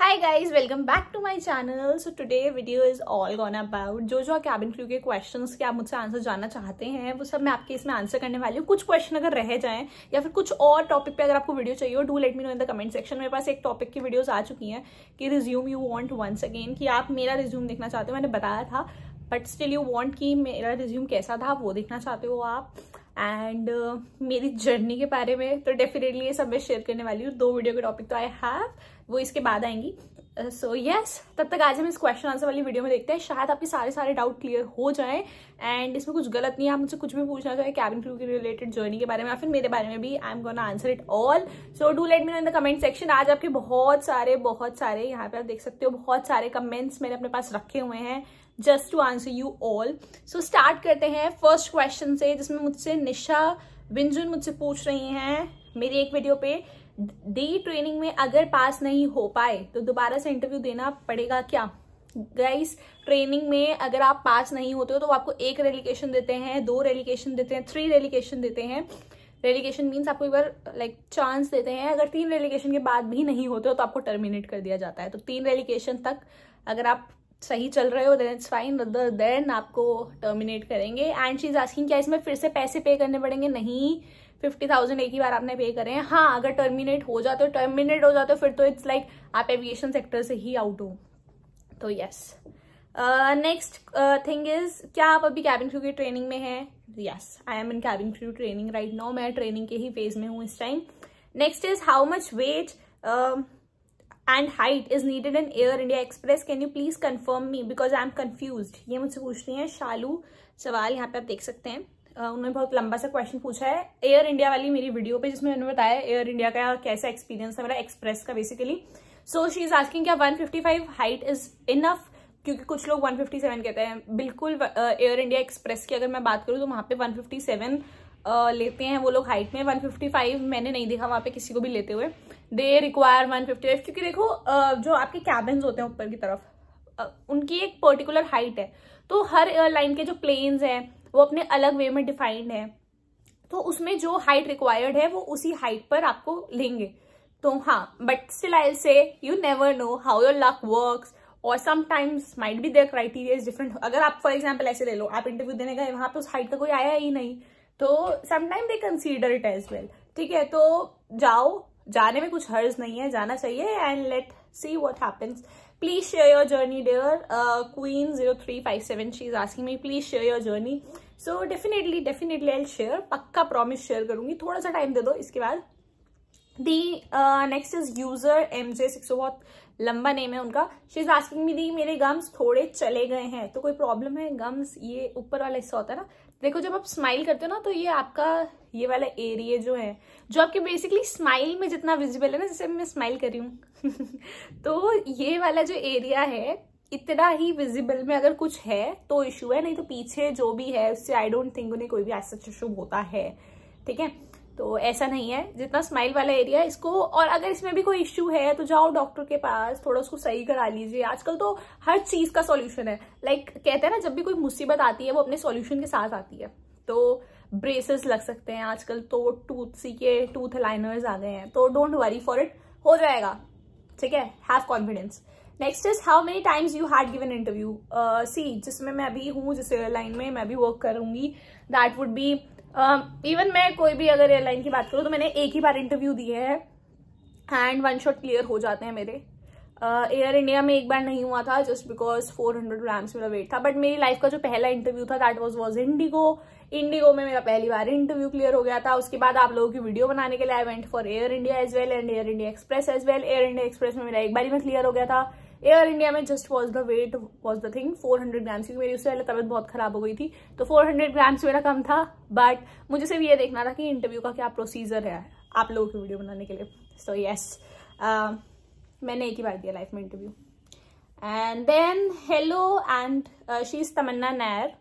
Hi guys, welcome back to my channel. So today video is all gonna about जो cabin crew के questions के आप मुझसे answer जानना चाहते हैं वो सब मैं आपके इसमें आंसर करने वाली हूँ। कुछ क्वेश्चन अगर रह जाएं या फिर कुछ और टॉपिक पे अगर आपको वीडियो चाहिए हो, do let me know in the comment section. मेरे पास एक टॉपिक की वीडियोस आ चुकी हैं कि resume you want once again, कि आप मेरा रिज्यूम देखना चाहते हो। मैंने बताया था बट स्टिल यू वांट कि मेरा रिज्यूम कैसा था वो देखना चाहते हो आप, एंड मेरी जर्नी के बारे में तो डेफिनेटली ये सब मैं शेयर करने वाली हूँ। 2 वीडियो के टॉपिक तो आई हैव, वो इसके बाद आएंगी। सो यस, तब तक आज हम इस क्वेश्चन आंसर वाली वीडियो में देखते हैं। शायद आपके सारे डाउट क्लियर हो जाएं एंड इसमें कुछ गलत नहीं है। आप मुझसे कुछ भी पूछना चाहे कैबिन क्रू की रिलेटेड जर्नी के बारे में या फिर मेरे बारे में भी, I am gonna answer it all. So do let me know in the comment section. आज आपके बहुत सारे यहाँ पे आप देख सकते हो बहुत सारे कमेंट्स मैंने अपने पास रखे हुए हैं just to answer you all. So start करते हैं फर्स्ट क्वेश्चन से, जिसमें मुझसे निशा विंजुन मुझसे पूछ रही हैं मेरी एक वीडियो पे, डी ट्रेनिंग में अगर पास नहीं हो पाए तो दोबारा से इंटरव्यू देना पड़ेगा क्या? गाइस, ट्रेनिंग में अगर आप पास नहीं होते हो तो आपको 1 रेलिगेशन देते हैं, 2 रेलिगेशन देते हैं, 3 रेलिगेशन देते हैं। रेलिगेशन मीन्स आपको एक बार चांस देते हैं। अगर 3 रेलिगेशन के बाद भी नहीं होते हो तो आपको टर्मिनेट कर दिया जाता है। तो 3 रेलिगेशन तक अगर आप सही चल रहे हो then it's fine, other then आपको टर्मिनेट करेंगे। एंड शी इज आस्किंग क्या इसमें फिर से पैसे पे करने पड़ेंगे? नहीं, 50,000 एक ही बार आपने पे करे हैं। हाँ, अगर टर्मिनेट हो जाते हो फिर तो इट्स लाइक आप एविएशन सेक्टर से ही आउट हो। तो यस, नेक्स्ट थिंग इज, क्या आप अभी कैबिन क्रू की ट्रेनिंग में हैं? Yes, I am in cabin crew training right now. मैं ट्रेनिंग के ही फेज में हूँ इस time. Next is, how much weight and height is needed in Air India Express, can you please confirm me because I am confused. ये मुझसे पूछ रही है शालू सवाल, यहाँ पे आप देख सकते हैं। उन्होंने बहुत लंबा सा क्वेश्चन पूछा है एयर इंडिया वाली मेरी वीडियो पे, जिसमें मैंने बताया एयर इंडिया का कैसा एक्सपीरियंस है मेरा एक्सप्रेस का basically. So she is asking क्या 155 हाइट इज इनफ, क्योंकि कुछ लोग 157 कहते हैं। बिल्कुल, एयर इंडिया एक्सप्रेस की अगर मैं बात करूँ तो वहां पे 157 लेते हैं वो लोग हाइट में। 155 मैंने नहीं देखा वहां पे किसी को भी लेते हुए। दे रिक्वायर 155, क्योंकि देखो जो आपके कैबिन्स होते हैं ऊपर की तरफ उनकी एक पर्टिकुलर हाइट है। तो हर एयरलाइन के जो प्लेन्स हैं वो अपने अलग वे में डिफाइंड है, तो उसमें जो हाइट रिक्वायर्ड है वो उसी हाइट पर आपको लेंगे। तो हाँ, but still I will say you never know how your luck works, और sometimes might be their criteria is different. अगर आप फॉर एग्जाम्पल ऐसे ले लो, आप इंटरव्यू देने गए, वहां पे उस हाइट का कोई आया ही नहीं, तो sometime they consider it as well. ठीक है, तो जाओ, जाने में कुछ हर्ज नहीं है, जाना चाहिए and let see what happens. Please share your journey, dear. Queen0357, she is asking me, please share your journey. So definitely I'll share. पक्का promise share करूंगी, थोड़ा सा टाइम दे दो इसके बाद। नेक्स्ट इज यूजर MJ6, बहुत लंबा नेम है उनका। शी इज आस्किंग मी, दी मेरे गम्स थोड़े चले गए हैं तो कोई प्रॉब्लम है? गम्स ये ऊपर वाला हिस्सा होता है ना, देखो जब आप स्माइल करते हो ना तो ये आपका ये वाला एरिया जो है, जो आपके बेसिकली स्माइल में जितना विजिबल है ना, जैसे मैं स्माइल कर रही हूँ तो ये वाला जो एरिया है इतना ही विजिबल में अगर कुछ है तो इशू है, नहीं तो पीछे जो भी है उससे आई डोंट थिंक उन्हें कोई भी ऐसा इशू होता है। ठीक है, तो ऐसा नहीं है, जितना स्माइल वाला एरिया है इसको। और अगर इसमें भी कोई इश्यू है तो जाओ डॉक्टर के पास, थोड़ा उसको सही करा लीजिए। आजकल तो हर चीज का सॉल्यूशन है। लाइक कहते हैं ना, जब भी कोई मुसीबत आती है वो अपने सॉल्यूशन के साथ आती है। तो ब्रेसेस लग सकते हैं आजकल, तो टूथ अलाइनर्स आ गए हैं, तो डोंट वरी फॉर इट, हो जाएगा। ठीक है, have confidence. Next is, how many times you had given interview? See, जिसमें मैं अभी हूँ, जिस एयरलाइन में मैं भी वर्क करूंगी, दैट वुड बी इवन मैं कोई भी अगर एयरलाइन की बात करूं तो मैंने एक ही बार इंटरव्यू दिए है एंड 1 शॉट क्लियर हो जाते हैं मेरे। एयर इंडिया में एक बार नहीं हुआ था जस्ट बिकॉज 400 ग्राम्स मेरा वेट था, बट मेरी लाइफ का जो पहला इंटरव्यू था दैट वाज इंडिगो में मेरा पहली बार इंटरव्यू क्लियर हो गया था। उसके बाद आप लोगों की वीडियो बनाने के लिए I went for Air India as well and Air India Express as well. Air India Express में मेरा एक बार ही में क्लियर हो गया था। एयर इंडिया में just was the wait was the thing 400 grams, क्योंकि मेरी उससे पहले तबियत बहुत खराब हो गई थी, तो 400 ग्राम्स मेरा कम था। बट मुझे सिर्फ ये देखना था कि इंटरव्यू का क्या प्रोसीजर है आप लोगों की वीडियो बनाने के लिए। सो यस, मैंने एक ही बार दिया लाइफ में interview. And then hello, and she is Tamanna Nair,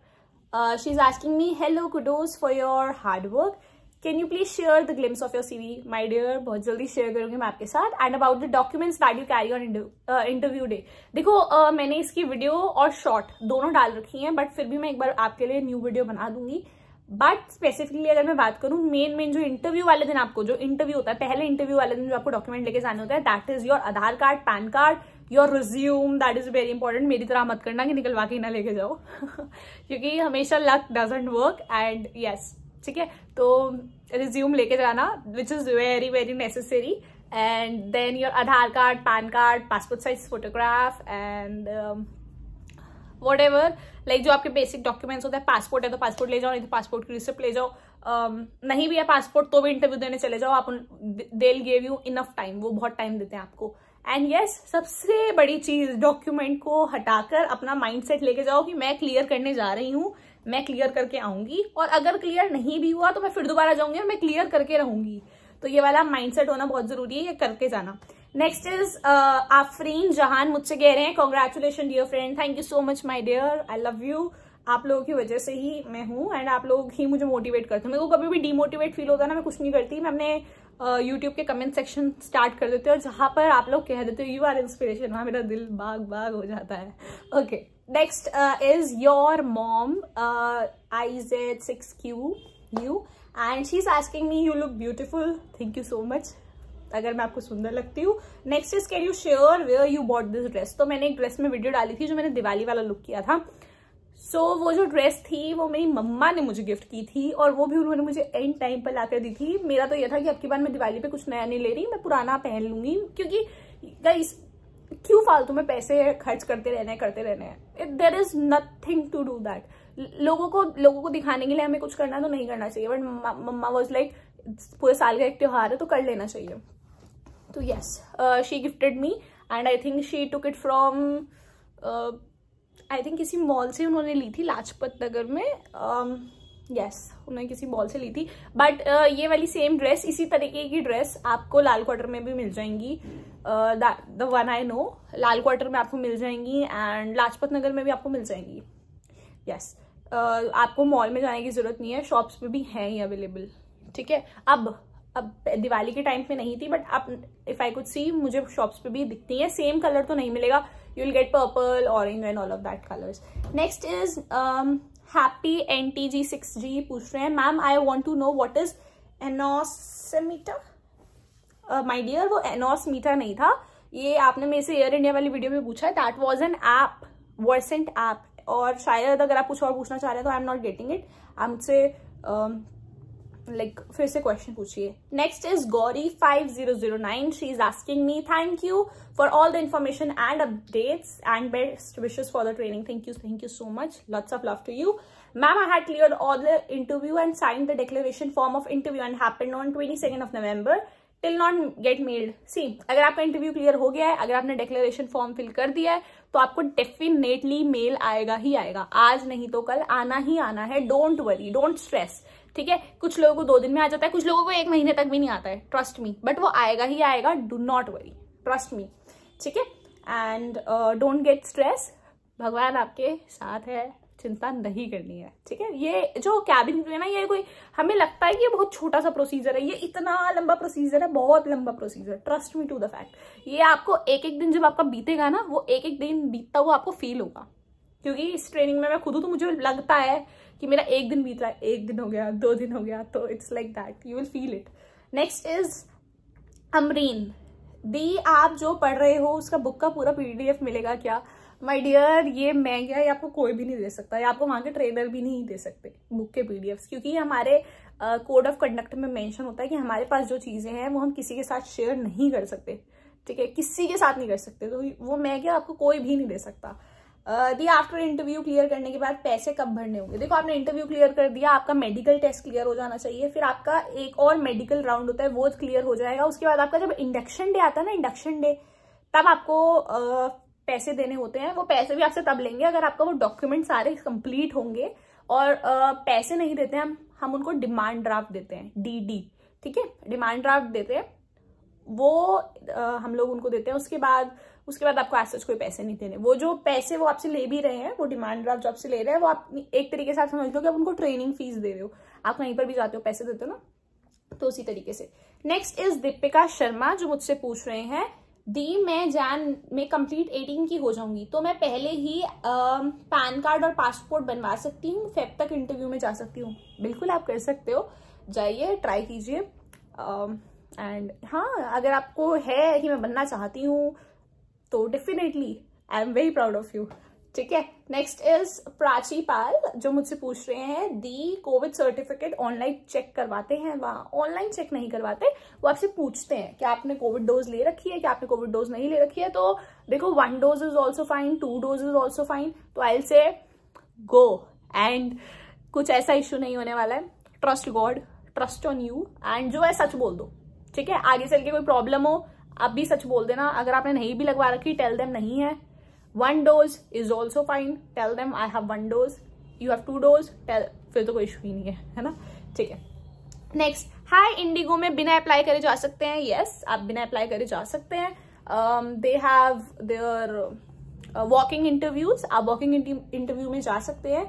she is asking me, hello, kudos for your hard work, can you please share the glimpse of your CV? My dear, बहुत जल्दी share करूंगी मैं आपके साथ। And about the documents that you carry on interview day. देखो मैंने इसकी video और शॉर्ट दोनों डाल रखी हैं, बट फिर भी मैं एक बार आपके लिए न्यू वीडियो बना दूंगी। बट स्पेसिफिकली अगर मैं बात करूं, मेन जो इंटरव्यू वाले दिन आपको जो इंटरव्यू होता है, पहले इंटरव्यू वाले दिन जो आपको डॉक्यूमेंट लेके जाने होता है, that is your Aadhaar card, PAN card, your resume, that is very important. मेरी तरह मत करना कि निकलवा के ना लेके जाओ क्योंकि हमेशा luck doesn't work and yes, ठीक है। तो रिज्यूम लेके जाना which is very very necessary, and then your Aadhaar card, PAN card, passport size photograph and whatever, like जो आपके बेसिक डॉक्यूमेंट्स होते हैं। पासपोर्ट है तो पासपोर्ट ले जाओ, नहीं तो पासपोर्ट की रिसिप्ट ले जाओ। नहीं भी है पासपोर्ट तो भी इंटरव्यू देने चले जाओ आप, they will give you enough time, वो बहुत टाइम देते हैं आपको। एंड यस, सबसे बड़ी चीज, डॉक्यूमेंट को हटाकर अपना माइंडसेट लेके जाओ कि मैं क्लियर करने जा रही हूँ, मैं क्लियर करके आऊंगी, और अगर क्लियर नहीं भी हुआ तो मैं फिर दोबारा जाऊंगी और मैं क्लियर करके रहूंगी। तो ये वाला माइंडसेट होना बहुत जरूरी है, ये करके जाना। नेक्स्ट इज आफरीन जहान मुझसे कह रहे हैं, congratulation dear friend, thank you so much my dear, I love you. आप लोगों की वजह से ही मैं हूँ एंड आप लोग ही मुझे मोटिवेट करते हैं। मेरे को कभी भी डीमोटिवेट फील होता है ना, मैं कुछ नहीं करती, मैं अपने यूट्यूब के कमेंट सेक्शन स्टार्ट कर देते हो, और जहां पर आप लोग कह देते हो यू आर इंस्पिरेशन, वहां मेरा दिल बाग बाग हो जाता है। Okay, next is your mom IZ6QU and she is asking me, you look beautiful, thank you so much, अगर मैं आपको सुंदर लगती हूँ। Next is can you share where you bought this dress. तो मैंने एक ड्रेस में वीडियो डाली थी जो मैंने दिवाली वाला लुक किया था। सो वो जो ड्रेस थी वो मेरी मम्मा ने मुझे गिफ्ट की थी, और वो भी उन्होंने मुझे एंड टाइम पर लाकर दी थी। मेरा तो ये था कि अब की बार मैं दिवाली पे कुछ नया नहीं ले रही, मैं पुराना पहन लूंगी, क्योंकि गाइस क्यों फालतू में पैसे खर्च करते रहने हैं। There is nothing to do that. लोगों को दिखाने के लिए हमें कुछ करना तो नहीं करना चाहिए, बट मम्मा वाज लाइक पूरे साल का एक त्योहार है तो कर लेना चाहिए। तो yes, she gifted me and I think she took it from, I think किसी मॉल से उन्होंने ली थी लाजपत नगर में। यस, उन्होंने किसी मॉल से ली थी। बट ये वाली सेम ड्रेस, इसी तरीके की ड्रेस आपको लाल क्वार्टर में भी मिल जाएंगी। The one I know, Lal quarter में आपको मिल जाएंगी एंड लाजपत नगर में भी आपको मिल जाएंगी। यस, आपको मॉल में जाने की जरूरत नहीं है, शॉप्स पे भी हैं ये अवेलेबल, ठीक है। अब दिवाली के टाइम पे नहीं थी, बट अब इफ आई कुड सी, मुझे शॉप्स पे भी दिखती है। सेम कलर तो नहीं मिलेगा, you will get purple, orange and all of that colours. Next is happy NTG6G पूछ रहे हैं, ma'am I want to know what is anosmeter. My dear, वो एनोसमीटर नहीं था, ये आपने मेरे से एयर इंडिया वाली वीडियो में पूछा है। That was an app, Versant app, और शायद अगर आप कुछ और पूछना चाह रहे हैं तो I am not getting it, आप मुझसे फिर से क्वेश्चन पूछिए। Next is Gauri 5009, she is asking me, thank you for all the information and updates and best wishes for the training, thank you so much, lots of love to you. Ma'am, I had cleared all the interview and signed the declaration form of interview and happened on 22 of November, till not get meld. सी, अगर आपका interview clear हो गया है, अगर आपने declaration form fill कर दिया है, तो आपको डेफिनेटली मेल आएगा ही आएगा, आज नहीं तो कल आना ही आना है। डोंट वरी, डोंट स्ट्रेस, ठीक है। कुछ लोगों को 2 दिन में आ जाता है, कुछ लोगों को 1 महीने तक भी नहीं आता है, ट्रस्ट मी, बट वो आएगा ही आएगा, do not worry, trust me, ठीक है। एंड डोंट गेट स्ट्रेस, भगवान आपके साथ है, चिंता नहीं करनी है, ठीक है। ये जो कैबिन क्रू है ना, ये कोई हमें लगता है कि ये बहुत छोटा सा प्रोसीजर है, ये इतना लंबा प्रोसीजर है, बहुत लंबा procedure, trust me to the fact. ये आपको एक एक दिन जब आपका बीतेगा ना, वो एक एक दिन बीतता हुआ आपको फील होगा, क्योंकि इस ट्रेनिंग में मैं खुद हूं, तो मुझे लगता है कि मेरा 1 दिन बीत रहा है, 1 दिन हो गया, 2 दिन हो गया, तो it's like that, you will feel it. Next is Amreen दी, आप जो पढ़ रहे हो उसका बुक का पूरा PDF मिलेगा क्या? माय डियर, ये मैं क्या, ये आपको कोई भी नहीं दे सकता, या आपको वहां के ट्रेनर भी नहीं दे सकते बुक के PDFs, क्योंकि हमारे कोड ऑफ कंडक्ट में मेंशन होता है कि हमारे पास जो चीजें हैं वो हम किसी के साथ शेयर नहीं कर सकते, ठीक है, किसी के साथ नहीं कर सकते। तो वो मैं क्या, आपको कोई भी नहीं दे सकता। दी आफ्टर इंटरव्यू क्लियर करने के बाद पैसे कब भरने होंगे? देखो, आपने इंटरव्यू क्लियर कर दिया, आपका मेडिकल टेस्ट क्लियर हो जाना चाहिए, फिर आपका एक और मेडिकल राउंड होता है, वो क्लियर हो जाएगा। उसके बाद आपका जब इंडक्शन डे आता है ना, इंडक्शन डे, तब आपको पैसे देने होते हैं। वो पैसे भी आपसे तब लेंगे अगर आपका वो डॉक्यूमेंट सारे कंप्लीट होंगे, और पैसे नहीं देते हैं हम उनको डिमांड ड्राफ्ट देते हैं, DD, ठीक है, डिमांड ड्राफ्ट देते हैं, वो हम लोग उनको देते हैं। उसके बाद आपको ऐसा कोई पैसे नहीं देने। वो जो पैसे वो आपसे ले भी रहे हैं, वो डिमांड ड्राफ्ट जो आपसे ले रहे हैं, वो आप एक तरीके से आप समझ लो कि आप उनको ट्रेनिंग फीस दे रहे हो, आप कहीं पर भी जाते हो पैसे देते हो ना, तो उसी तरीके से। नेक्स्ट इज दीपिका शर्मा, जो मुझसे पूछ रहे हैं, दी मैं जैन में कंप्लीट 18 की हो जाऊंगी, तो मैं पहले ही पैन कार्ड और पासपोर्ट बनवा सकती हूँ, फेब तक इंटरव्यू में जा सकती हूँ। बिल्कुल आप कर सकते हो, जाइए ट्राई कीजिए। एंड हाँ, अगर आपको है कि मैं बनना चाहती हूँ तो definitely I am very proud of you. ठीक है, नेक्स्ट इज प्राची पाल, जो मुझसे पूछ रहे हैं दी कोविड सर्टिफिकेट ऑनलाइन चेक करवाते हैं? वहाँ ऑनलाइन चेक नहीं करवाते, वो आपसे पूछते हैं कि आपने कोविड डोज ले रखी है, कि आपने कोविड डोज नहीं ले रखी है। तो देखो 1 dose is also fine, 2 dose is also fine. तो आई विल से गो, एंड कुछ ऐसा इश्यू नहीं होने वाला है। Trust God, trust on you, and जो है सच बोल दो। ठीक है, आगे चल के कोई प्रॉब्लम हो आप भी सच बोल देना। अगर आपने नहीं भी लगवा रखी, टेल देम नहीं है। 1 dose is also fine, tell them I have 1 dose, you have 2 dose, tell, फिर तो कोई इशू ही नहीं है ना। ठीक है, नेक्स्ट, हाई इंडिगो में बिना अप्लाई करे जा सकते हैं? यस, आप बिना अप्लाई करे जा सकते हैं। They have their walking interviews, आप वॉकिंग इंटरव्यू में जा सकते हैं,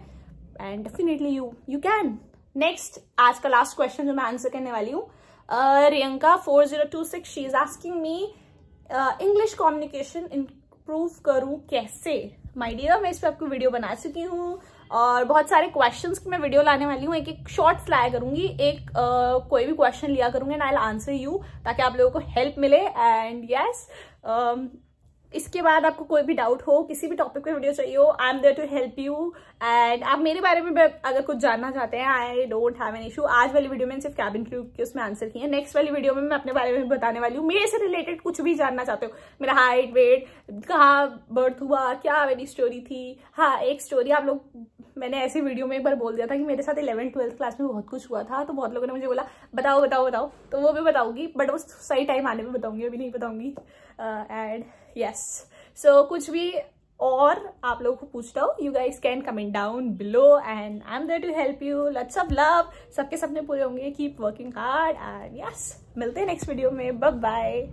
and definitely you can. Next, आज का लास्ट क्वेश्चन जो मैं आंसर करने वाली हूँ, Riyanka 4026, she is asking me English communication improve करूं कैसे? माय डियर, मैं इस पे आपको वीडियो बना चुकी हूँ और बहुत सारे क्वेश्चंस की मैं वीडियो लाने वाली हूँ। एक एक शॉर्ट्स लाया करूंगी, एक कोई भी क्वेश्चन लिया करूंगी and I will answer you, ताकि आप लोगों को हेल्प मिले। एंड यस, इसके बाद आपको कोई भी डाउट हो, किसी भी टॉपिक पे वीडियो चाहिए हो, I am there to help you. And आप मेरे बारे में अगर कुछ जानना चाहते हैं, I don't have an issue. आज वाली वीडियो में सिर्फ कैबिन क्रू के उसमें आंसर किए हैं, नेक्स्ट वाली वीडियो में मैं अपने बारे में बताने वाली हूँ। मेरे से रिलेटेड कुछ भी जानना चाहते हो, मेरा हाइट, वेट, कहाँ बर्थ हुआ, क्या मेरी स्टोरी थी। हाँ, एक स्टोरी आप लोग, मैंने ऐसी वीडियो में एक बार बोल दिया था कि मेरे साथ 11th-12th क्लास में बहुत कुछ हुआ था, तो बहुत लोगों ने मुझे बोला बताओ बताओ बताओ, तो वो भी बताऊंगी, बट वो सही टाइम आने में बताऊंगी, अभी नहीं बताऊंगी। एंड यस, सो कुछ भी और आप लोगों को पूछता हो, you guys can comment down below and I am there to help you. Lots of love, सबके सपने पूरे होंगे, keep working hard, and yes, मिलते हैं नेक्स्ट वीडियो में, बाय बाय।